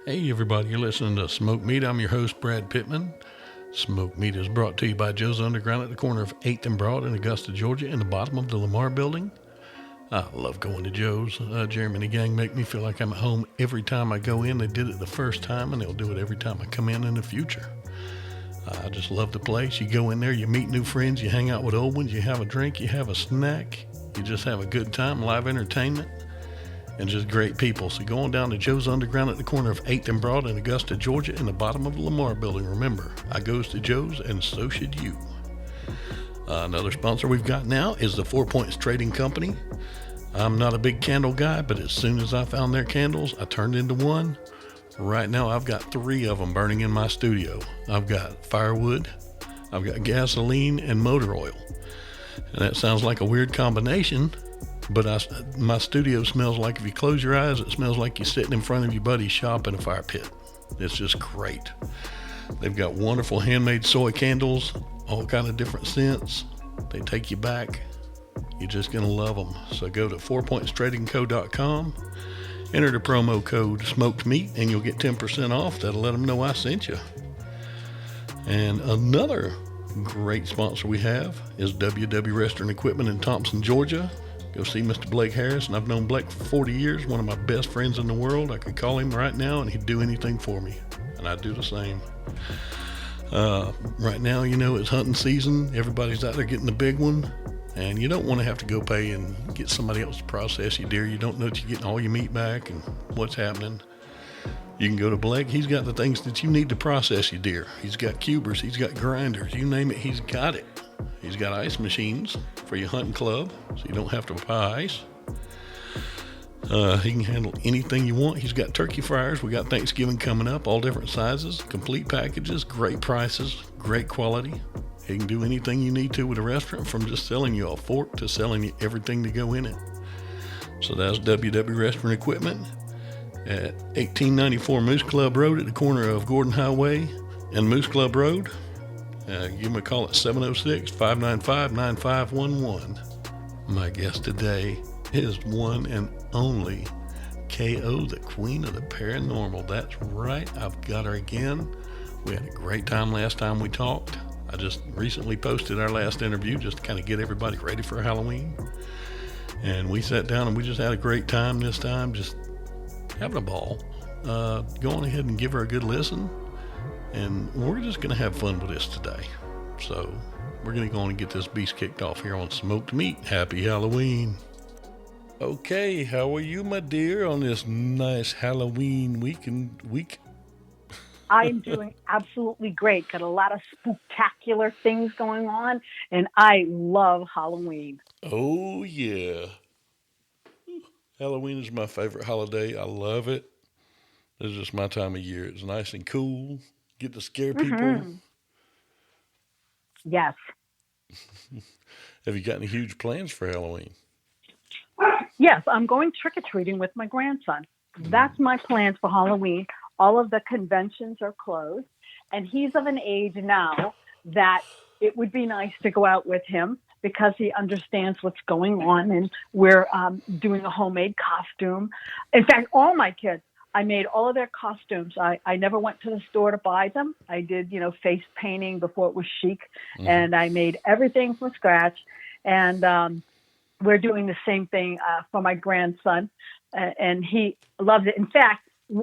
Hey everybody, you're listening to Smoke Meat. I'm your host, Brad Pittman. Smoke Meat is brought to you by Joe's Underground at the corner of 8th and Broad in Augusta, Georgia, in the bottom of the Lamar building. I love going to Joe's. Jeremy and the gang make me feel like I'm at home every time I go in. They did it the first time, and they'll do it every time I come in the future. I just love the place. You go in there, you meet new friends, you hang out with old ones, you have a drink, you have a snack, you just have a good time, live entertainment, and just great people. So go on down to Joe's Underground at the corner of 8th and Broad in Augusta, Georgia, in the bottom of the Lamar building. Remember, I goes to Joe's, and so should you. Another sponsor we've got now is the 4 Points Trading Company. I'm not a big candle guy, but as soon as I found their candles, I turned into one. Right now, I've got 3 of them burning in my studio. I've got firewood, I've got gasoline, and motor oil. And that sounds like a weird combination, but my studio smells like, if you close your eyes, it smells like you're sitting in front of your buddy's shop in a fire pit. It's just great. They've got wonderful handmade soy candles, all kind of different scents. They take you back. You're just going to love them. So go to 4pointstradingco.com, enter the promo code smoked meat, and you'll get 10% off. That'll let them know I sent you. And another great sponsor we have is WW Restaurant Equipment in Thompson, Georgia. Go see Mr. Blake Harris, and I've known Blake for 40 years, one of my best friends in the world. I could call him right now, and he'd do anything for me, and I'd do the same. Right now, it's hunting season. Everybody's out there getting the big one, and you don't want to have to go pay and get somebody else to process your deer. You don't know that you're getting all your meat back and what's happening. You can go to Blake. He's got the things that you need to process your deer. He's got cubers. He's got grinders. You name it, he's got it. He's got ice machines for your hunting club, so you don't have to buy ice. He can handle anything you want. He's got turkey fryers. We got Thanksgiving coming up, all different sizes, complete packages, great prices, great quality. He can do anything you need to with a restaurant, from just selling you a fork to selling you everything to go in it. So that's WW Restaurant Equipment at 1894 Moose Club Road at the corner of Gordon Highway and Moose Club Road. Give them a call at 706-595-9511. My guest today is one and only KO, the queen of the paranormal. That's right, I've got her again. We had a great time last time we talked. I just recently posted our last interview just to kind of get everybody ready for Halloween. And we sat down and we just had a great time this time, just having a ball. Go on ahead and give her a good listen. And we're just going to have fun with this today. So we're going to go on and get this beast kicked off here on Smoked Meat. Happy Halloween. Okay, how are you, my dear, on this nice Halloween week? I'm doing absolutely great. Got a lot of spooktacular things going on, and I love Halloween. Oh, yeah. Halloween is my favorite holiday. I love it. It's just my time of year. It's nice and cool. Get to scare people. Mm-hmm. Yes. Have you got any huge plans for Halloween? Yes, I'm going trick-or-treating with my grandson. That's my plans for Halloween. All of the conventions are closed, and he's of an age now that it would be nice to go out with him because he understands what's going on, and we're doing a homemade costume. In fact, all my kids, I made all of their costumes. I never went to the store to buy them. I did, face painting before it was chic, and I made everything from scratch. And we're doing the same thing for my grandson, and he loves it. In fact,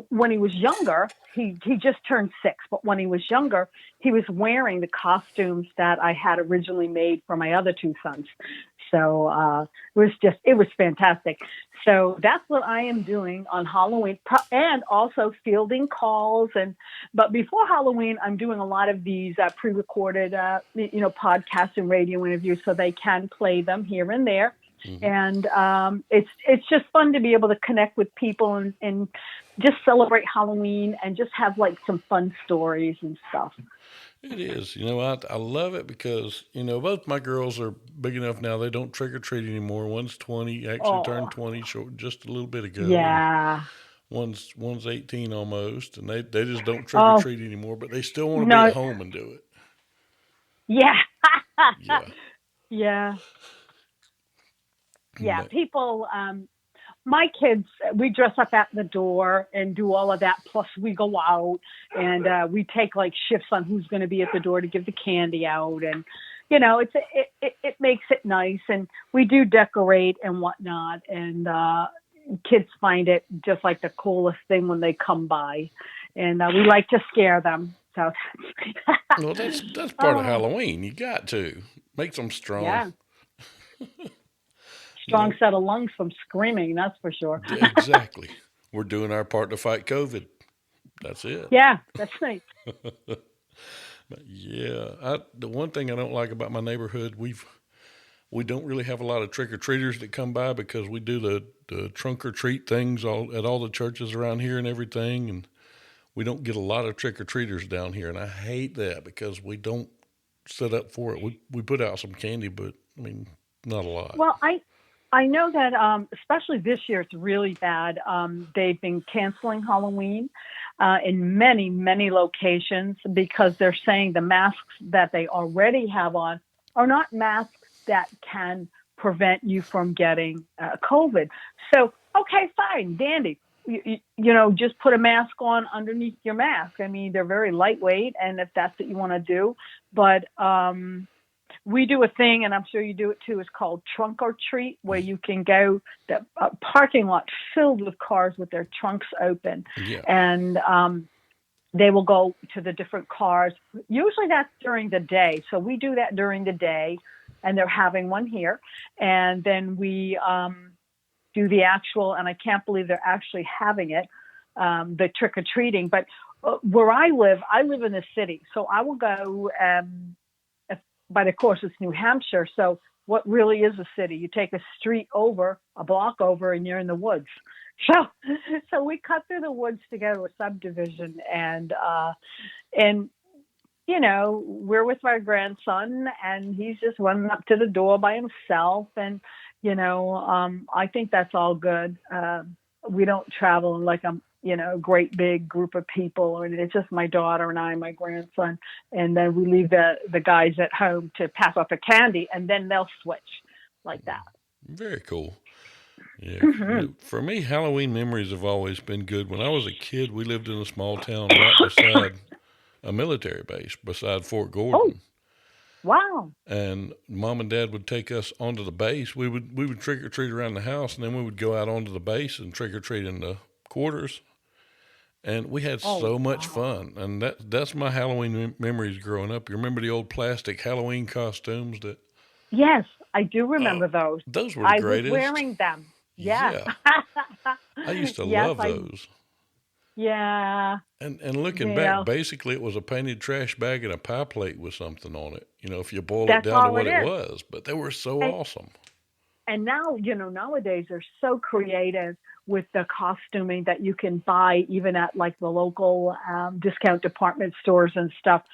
when he was younger, he just turned 6, but when he was younger, he was wearing the costumes that I had originally made for my other 2 sons. So it was fantastic. So that's what I am doing on Halloween, and also fielding calls. But before Halloween, I'm doing a lot of these pre-recorded, podcasts and radio interviews, so they can play them here and there. Mm-hmm. And it's just fun to be able to connect with people and just celebrate Halloween and just have like some fun stories and stuff. It is. I love it because, both my girls are big enough now. They don't trick or treat anymore. One's 20, actually turned 20 just a little bit ago. Yeah. One's 18 almost, and they just don't trick or treat anymore, but they still want to be at home and do it. Yeah. Yeah. Yeah. Yeah. People, my kids, we dress up at the door and do all of that. Plus, we go out and we take like shifts on who's going to be at the door to give the candy out, and it makes it nice. And we do decorate and whatnot, and kids find it just like the coolest thing when they come by, and we like to scare them. So, Well, that's part of Halloween. You got to make them strong. Yeah. Strong set of lungs from screaming, that's for sure. Exactly. We're doing our part to fight COVID. That's it. Yeah, that's nice. Yeah, the one thing I don't like about my neighborhood, we don't really have a lot of trick or treaters that come by because we do the trunk or treat things at all the churches around here and everything, and we don't get a lot of trick or treaters down here, and I hate that because we don't set up for it. We put out some candy, but I mean, not a lot. Well, I know that especially this year it's really bad. They've been canceling Halloween in many, many locations because they're saying the masks that they already have on are not masks that can prevent you from getting COVID. So, okay, fine, dandy. Just put a mask on underneath your mask. I mean, they're very lightweight, and if that's what you want to do. But we do a thing, and I'm sure you do it too, it's called trunk or treat, where you can go the parking lot filled with cars with their trunks open. Yeah. And they will go to the different cars. Usually that's during the day. So we do that during the day, and they're having one here. And then we do the actual, and I can't believe they're actually having it, the trick-or-treating. But where I live in the city. So I will go, but of course it's New Hampshire. So what really is a city? You take a street over, a block over, and you're in the woods. So we cut through the woods to go to a subdivision, and we're with my grandson, and he's just running up to the door by himself, and I think that's all good. We don't travel like a great big group of people. I mean, it's just my daughter and I, my grandson, and then we leave the guys at home to pass off the candy, and then they'll switch like that. Very cool. Yeah. Mm-hmm. For me, Halloween memories have always been good. When I was a kid, we lived in a small town right beside a military base, beside Fort Gordon. Oh, wow. And Mom and Dad would take us onto the base. We would trick or treat around the house, and then we would go out onto the base and trick or treat in the quarters. And we had so much fun. And that's my Halloween memories growing up. You remember the old plastic Halloween costumes that? Yes, I do remember those. Those were the greatest. I was wearing them. Yes. Yeah. I used to love those. Yeah. And looking back, basically it was a painted trash bag and a pie plate with something on it. If you boil it down to what it was. But they were so awesome. And now, nowadays they're so creative with the costuming that you can buy even at like the local discount department stores and stuff.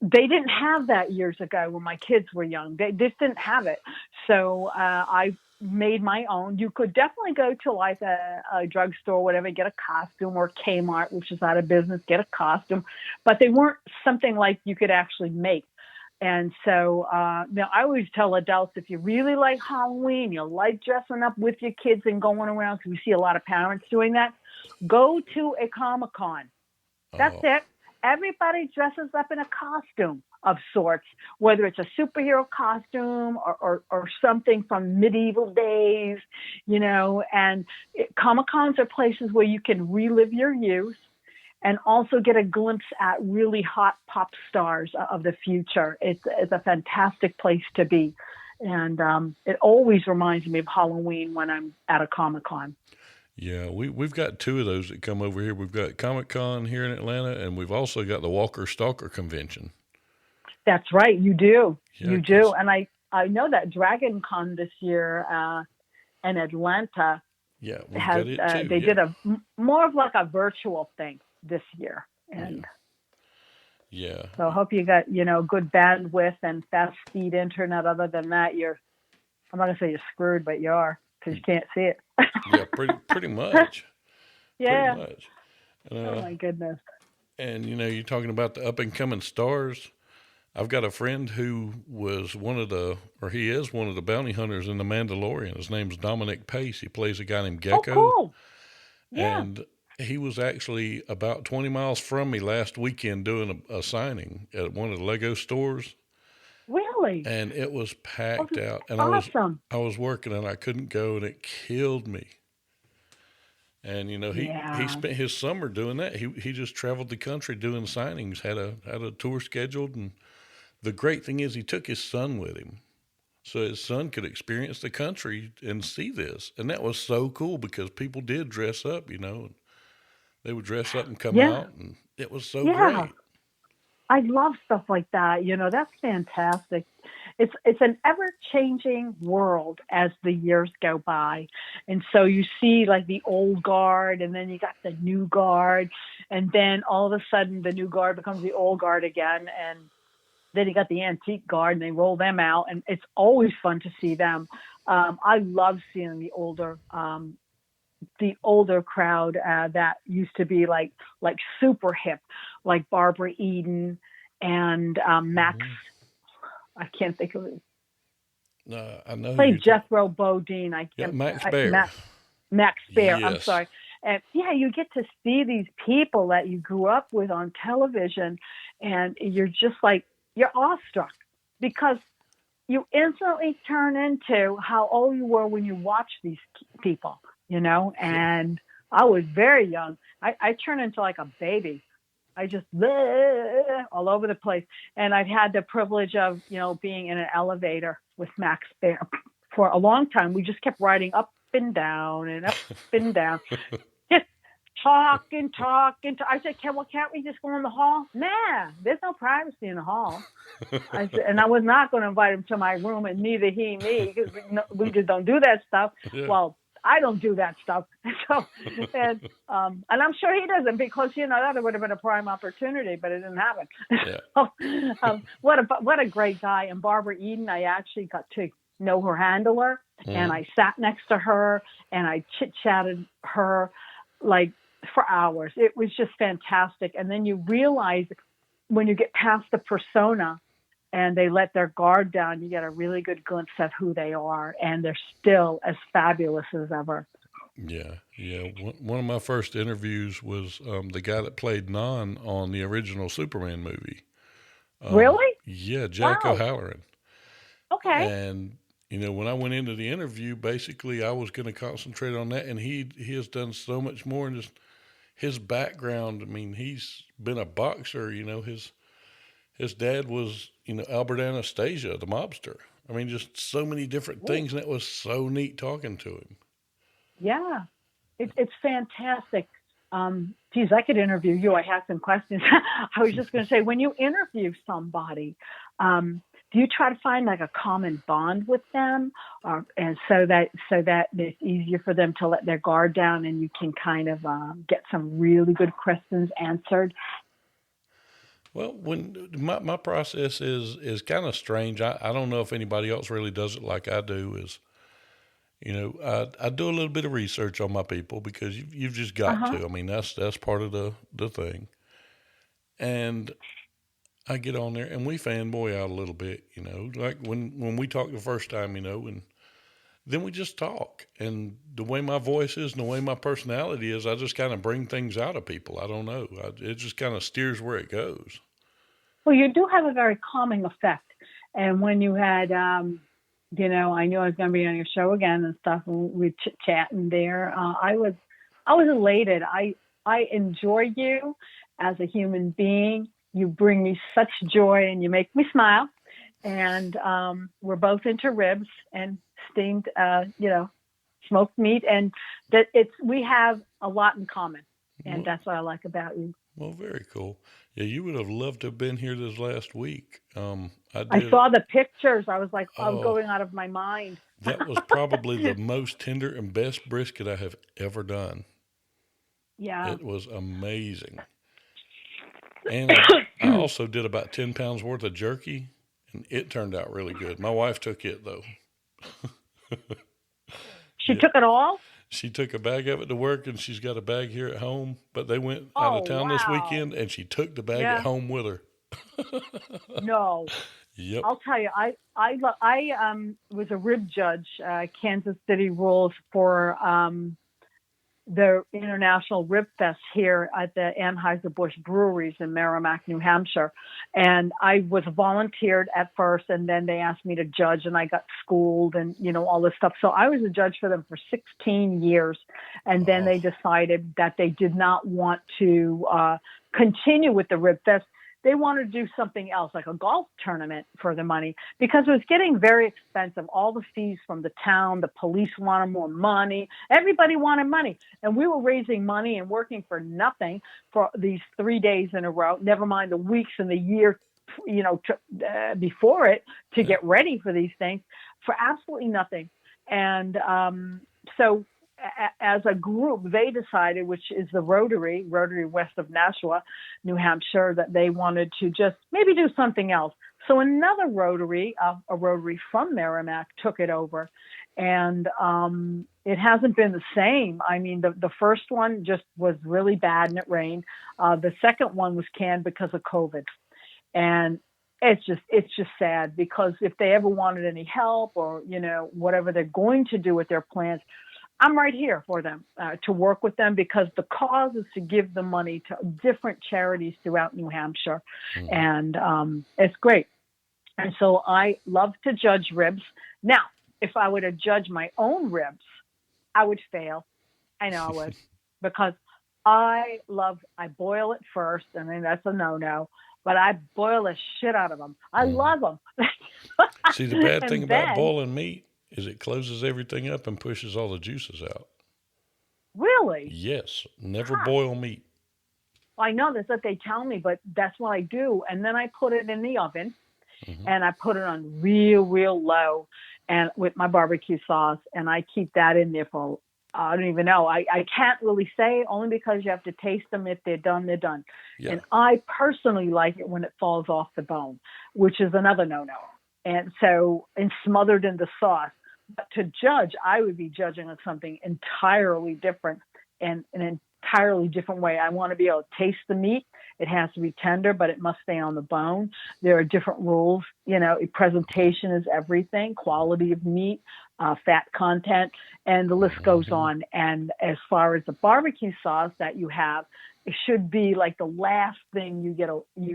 They didn't have that years ago when my kids were young. They just didn't have it. So I made my own. You could definitely go to like a drugstore, whatever, get a costume, or Kmart, which is out of business, get a costume. But they weren't something like you could actually make. And so now I always tell adults, if you really like Halloween, you like dressing up with your kids and going around, because we see a lot of parents doing that, go to a Comic-Con. That's it. Everybody dresses up in a costume of sorts, whether it's a superhero costume or something from medieval days, and Comic-Cons are places where you can relive your youth and also get a glimpse at really hot pop stars of the future. It's a fantastic place to be. And it always reminds me of Halloween when I'm at a Comic-Con. Yeah, we've got two of those that come over here. We've got Comic-Con here in Atlanta, and we've also got the Walker Stalker Convention. That's right, you do. Yeah, you do. And I know that Dragon Con this year in Atlanta got it too. They did more of like a virtual thing this year. And so I hope you got, good bandwidth and fast speed internet. Other than that, I'm not going to say you're screwed, but you are, because you can't see it. Yeah, pretty much. Yeah. Pretty much. Oh my goodness. And you're talking about the up and coming stars. I've got a friend who was he is one of the bounty hunters in The Mandalorian. His name's Dominic Pace. He plays a guy named Oh, Gecko. cool. Yeah. And he was actually about 20 miles from me last weekend doing a signing at one of the Lego stores. Really? And it was packed out. And Awesome. I was working and I couldn't go, and it killed me. And he spent his summer doing that. He just traveled the country doing signings, had a tour scheduled, and the great thing is he took his son with him. So his son could experience the country and see this. And that was so cool because people did dress up, and they would dress up and come out, and it was so great. I love stuff like that. That's fantastic. It's an ever-changing world as the years go by. And so you see like the old guard, and then you got the new guard, and then all of a sudden the new guard becomes the old guard again, and then you got the antique guard, and they roll them out, and it's always fun to see them. I love seeing the older crowd that used to be like super hip, like Barbara Eden and Max. I can't think of it. I know. Played Jethro Bodine. Max Baer. Max Baer. Yes. I'm sorry. And you get to see these people that you grew up with on television, and you're just like, you're awestruck because you instantly turn into how old you were when you watched these people, and I was very young. I turned into like a baby. I just all over the place. And I've had the privilege of, being in an elevator with Max Baer for a long time. We just kept riding up and down and up and down. Just talking. I said, can't we just go in the hall? Nah, there's no privacy in the hall. I said, and I was not going to invite him to my room, and neither me, because we just don't do that stuff. Yeah. Well, I don't do that stuff. So, and I'm sure he doesn't, because that would have been a prime opportunity, but it didn't happen. Yeah. So, what a great guy. And Barbara Eden, I actually got to know her handler, and I sat next to her, and I chit-chatted her like for hours. It was just fantastic. And then you realize when you get past the persona and they let their guard down, you get a really good glimpse of who they are, and they're still as fabulous as ever. Yeah. One of my first interviews was the guy that played Non on the original Superman movie. Really? Yeah, Jack O'Halloran. Okay. And when I went into the interview, basically I was going to concentrate on that, and he has done so much more, and just his background. I mean, he's been a boxer. His dad was, Albert Anastasia, the mobster. I mean, just so many different things, and it was so neat talking to him. Yeah, it's fantastic. Geez, I could interview you. I have some questions. I was just going to say, when you interview somebody, do you try to find like a common bond with them, and so that it's easier for them to let their guard down, and you can kind of get some really good questions answered? Well, when my process is kind of strange. I don't know if anybody else really does it like I do. Is I do a little bit of research on my people, because you've just got to. I mean, that's part of the thing. And I get on there and we fanboy out a little bit, like when we talk the first time, and then we just talk. And the way my voice is and the way my personality is, I just kind of bring things out of people. I don't know. It just kind of steers where it goes. Well, you do have a very calming effect. And when you had, I knew I was going to be on your show again and stuff, and we chit-chatting there. I was elated. I enjoy you as a human being. You bring me such joy, and you make me smile. And we're both into ribs and steamed, smoked meat, and that we have a lot in common, and that's what I like about you. Well, very cool. Yeah, you would have loved to have been here this last week. I saw the pictures. I was like, I'm going out of my mind. That was probably the most tender and best brisket I have ever done. Yeah. It was amazing. And I also did about 10 pounds worth of jerky, and it turned out really good. My wife took it, though. She took it all? She took a bag of it to work, and she's got a bag here at home. But they went out of town this weekend, and she took the bag at home with her. No, Yep. I'll tell you, I was a rib judge, Kansas City rules for the International Rib Fest here at the Anheuser-Busch breweries in Merrimack, New Hampshire. And I was volunteered at first, and then they asked me to judge, and I got schooled and, all this stuff. So I was a judge for them for 16 years. And then Oh, they decided that they did not want to continue with the Rib Fest. They wanted to do something else, like a golf tournament for the money, because it was getting very expensive. All the fees from the town, the police wanted more money. Everybody wanted money. And we were raising money and working for nothing for these 3 days in a row, never mind the weeks and the year, before it to yeah. get ready for these things for absolutely nothing. And so as a group, they decided, which is the Rotary west of Nashua, New Hampshire, that they wanted to just maybe do something else. So another Rotary, a Rotary from Merrimack, took it over. And it hasn't been the same. I mean, the first one just was really bad and it rained. The second one was canned because of COVID. And it's just sad, because if they ever wanted any help or, whatever they're going to do with their plans, I'm right here for them to work with them, because the cause is to give the money to different charities throughout New Hampshire. Mm. And it's great. And so I love to judge ribs. Now, if I were to judge my own ribs, I would fail. I know I would, because I boil it first. I mean, that's a no-no, but I boil the shit out of them. I love them. See, the bad thing about then, boiling meat is it closes everything up and pushes all the juices out. really? Yes. Never Huh. boil meat. I know that's what they tell me, but that's what I do. And then I put it in the oven, and I put it on real low, and with my barbecue sauce, and I keep that in there for, I don't even know. I can't really say, only because you have to taste them. If they're done, they're done. Yeah. And I personally like it when it falls off the bone, which is another no-no. And so, and smothered in the sauce. But to judge, I would be judging on something entirely different, and an entirely different way. I want to be able to taste the meat. It has to be tender, but it must stay on the bone. There are different rules. Presentation is everything, quality of meat, fat content, and the list goes on. And as far as the barbecue sauce that you have, it should be like the last thing you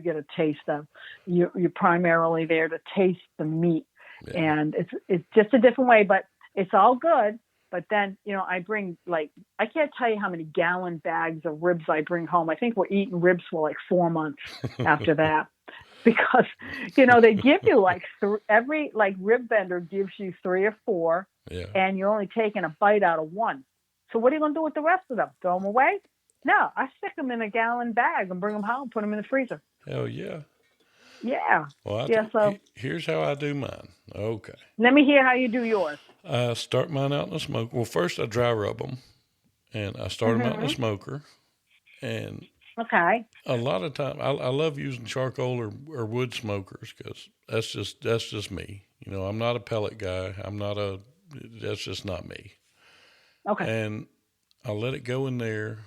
get a taste of. You're primarily there to taste the meat. Yeah. And it's just a different way, but it's all good. But then, I bring, I can't tell you how many gallon bags of ribs I bring home. I think we're eating ribs for 4 months after that, because, they give you every rib vendor gives you 3 or 4, yeah, and you're only taking a bite out of one. So what are you going to do with the rest of them? Throw them away? No, I stick them in a gallon bag and bring them home, put them in the freezer. Hell yeah. Yeah. Well, so here's how I do mine. Okay. Let me hear how you do yours. I start mine out in the smoker. Well, first I dry rub them, and I start them out in the smoker. And okay, a lot of time, I love using charcoal or wood smokers, because that's just me. I'm not a pellet guy. That's just not me. Okay. And I let it go in there,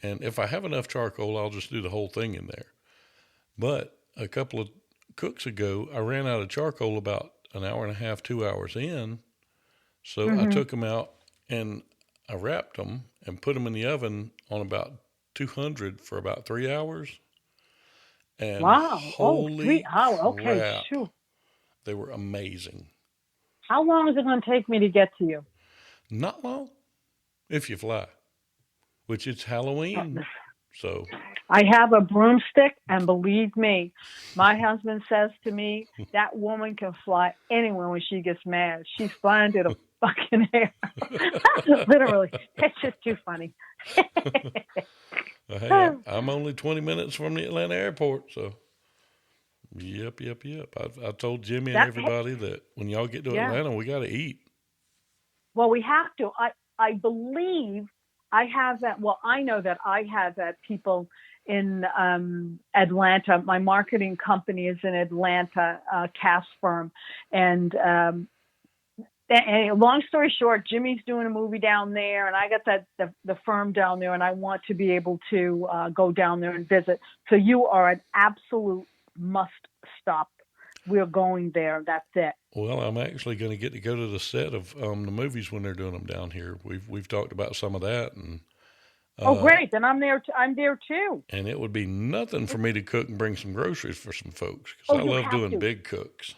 and if I have enough charcoal, I'll just do the whole thing in there. But a couple of cooks ago, I ran out of charcoal about an hour and a half, 2 hours in. So I took them out and I wrapped them and put them in the oven on about 200 for about 3 hours. And wow! Holy 3 hours. Okay, crap, shoot. They were amazing. How long is it going to take me to get to you? Not long, if you fly. Which it's Halloween, so. I have a broomstick, and believe me, my husband says to me, that woman can fly anywhere when she gets mad. She's flying through the fucking air. Literally. It's just too funny. Hey, I'm only 20 minutes from the Atlanta airport, so. Yep. I told Jimmy and everybody that when y'all get to Atlanta, we got to eat. Well, we have to. I believe I have that. Well, I know that I have that people in Atlanta. My marketing company is in Atlanta, cast firm. And long story short, Jimmy's doing a movie down there, and I got the firm down there, and I want to be able to go down there and visit. So you are an absolute must stop. We're going there. That's it. Well, I'm actually going to get to go to the set of the movies when they're doing them down here. We've talked about some of that, Oh, uh, great. Then I'm there. I'm there too. and it would be nothing for me to cook and bring some groceries for some folks because Oh, I you love have doing to. big cooks.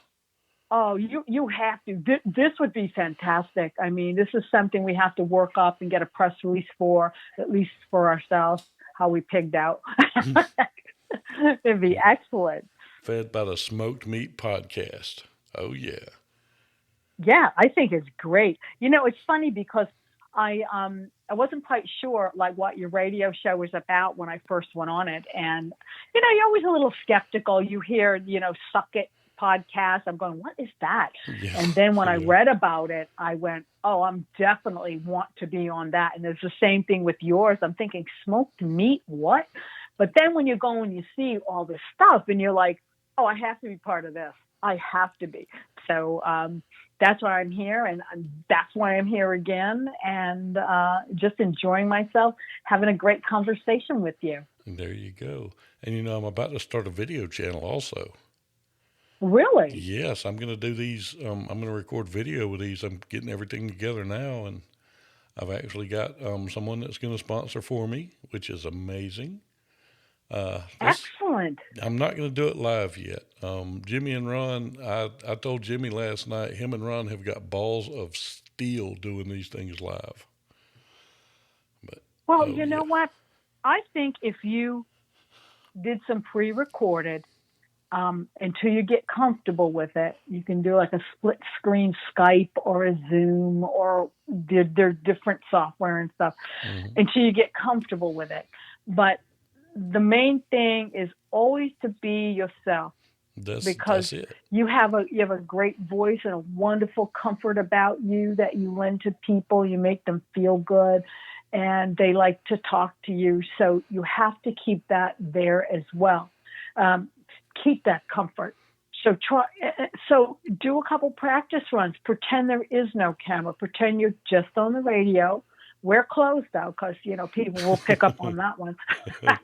Oh, you have to. This would be fantastic. I mean, this is something we have to work up and get a press release for, at least for ourselves, how we pigged out. It'd be excellent. Fed by the Smoked Meat Podcast. Oh yeah. Yeah, I think it's great. It's funny because I wasn't quite sure like what your radio show was about when I first went on it, and you're always a little skeptical. You hear Suck It podcast. I'm going, what is that? Yeah. And then when I Yeah. read about it, I went, oh, I'm definitely want to be on that. And it's the same thing with yours. I'm thinking smoked meat, what? But then when you go and you see all this stuff and you're like, oh, I have to be part of this. I have to be. So that's why I'm here, and that's why I'm here again, and just enjoying myself, having a great conversation with you. And there you go. And I'm about to start a video channel also. Really? Yes, I'm going to do these. I'm going to record video with these. I'm getting everything together now, and I've actually got someone that's going to sponsor for me, which is amazing. Excellent. I'm not going to do it live yet. Jimmy and Ron, I told Jimmy last night, him and Ron have got balls of steel doing these things live. But Well, oh you know yeah, what? I think if you did some pre-recorded, until you get comfortable with it, you can do like a split screen Skype or a Zoom or their different software and stuff until you get comfortable with it. But the main thing is always to be yourself, because that's it. you have a great voice and a wonderful comfort about you that you lend to people. You make them feel good, and they like to talk to you. So you have to keep that there as well. Keep that comfort. So do a couple practice runs. Pretend there is no camera. Pretend you're just on the radio. Wear clothes though, because people will pick up on that one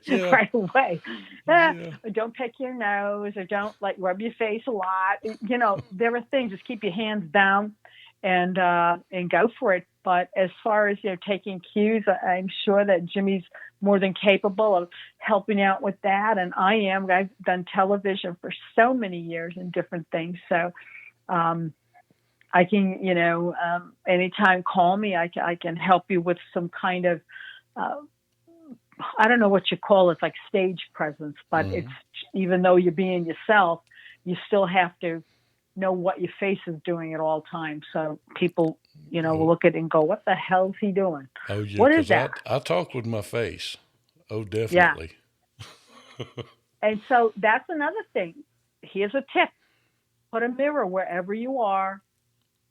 Yeah. right away. Yeah. Don't pick your nose, or don't rub your face a lot. There are things. Just keep your hands down and go for it. But as far as taking cues, I'm sure that Jimmy's more than capable of helping out with that, and I am. I've done television for so many years and different things, so I can, anytime call me, I can help you with some kind of, I don't know what you call it, it's like stage presence, but it's, even though you're being yourself, you still have to know what your face is doing at all times. So people, will look at it and go, what the hell is he doing? Oh yeah. What is 'Cause that? I talk with my face. Oh, Yeah. definitely. And so that's another thing. Here's a tip. Put a mirror wherever you are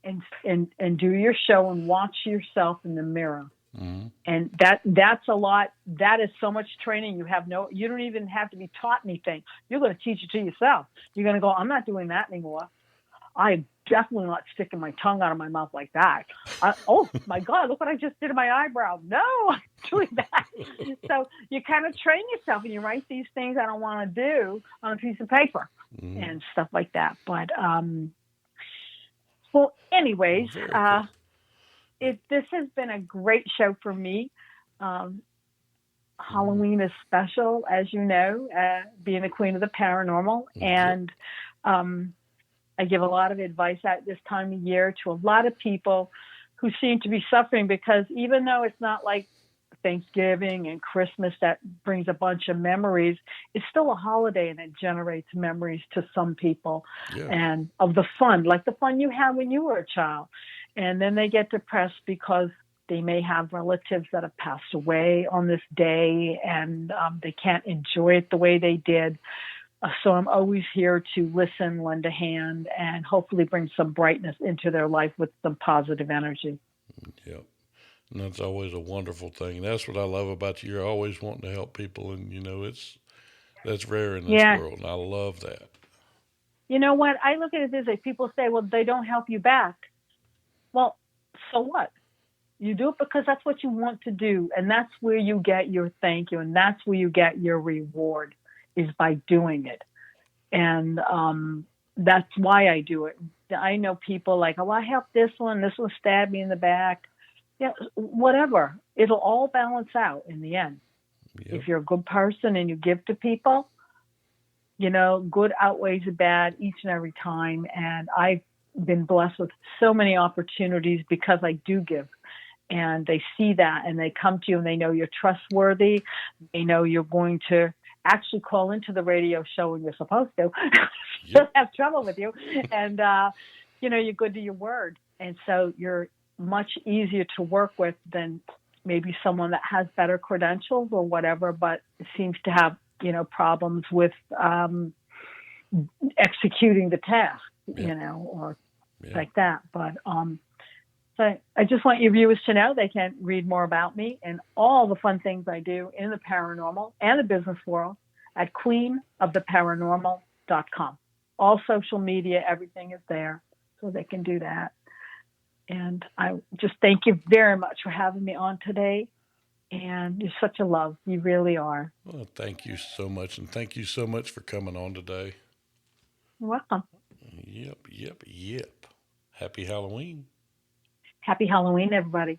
and do your show and watch yourself in the mirror. And that's a lot. That is so much training. You don't even have to be taught anything. You're going to teach it to yourself. You're going to go, I'm not doing that anymore. I'm definitely not sticking my tongue out of my mouth like that. Oh my God, look what I just did to my eyebrow. No, I'm doing that. So you kind of train yourself, and you write these things I don't want to do on a piece of paper and stuff like that. But, well, anyways, this has been a great show for me. Halloween is special, as you know, being the queen of the paranormal. And I give a lot of advice at this time of year to a lot of people who seem to be suffering, because even though it's not like Thanksgiving and Christmas that brings a bunch of memories, it's still a holiday, and it generates memories to some people and of the fun, like the fun you had when you were a child. And then they get depressed because they may have relatives that have passed away on this day, and they can't enjoy it the way they did. So I'm always here to listen, lend a hand, and hopefully bring some brightness into their life with some positive energy. Yep. And that's always a wonderful thing. That's what I love about you. You're always wanting to help people, and that's rare in this world, and I love that. You know what? I look at it this way. People say, well, they don't help you back. Well, so what? You do it because that's what you want to do, and that's where you get your thank you, and that's where you get your reward, is by doing it. And that's why I do it. I know people like, oh, I helped this one stabbed me in the back. Yeah, whatever. It'll all balance out in the end. Yep. If you're a good person and you give to people, good outweighs the bad each and every time. And I've been blessed with so many opportunities because I do give. And they see that and they come to you and they know you're trustworthy. They know you're going to actually call into the radio show when you're supposed to. They'll have trouble with you. And, you're good to your word. And so you're much easier to work with than maybe someone that has better credentials or whatever, but seems to have, problems with executing the task, or like that. But so I just want your viewers to know they can read more about me and all the fun things I do in the paranormal and the business world at queenoftheparanormal.com. All social media, everything is there, so they can do that. And I just thank you very much for having me on today. And you're such a love. You really are. Well, thank you so much. And thank you so much for coming on today. You're welcome. Yep. Happy Halloween. Happy Halloween, everybody.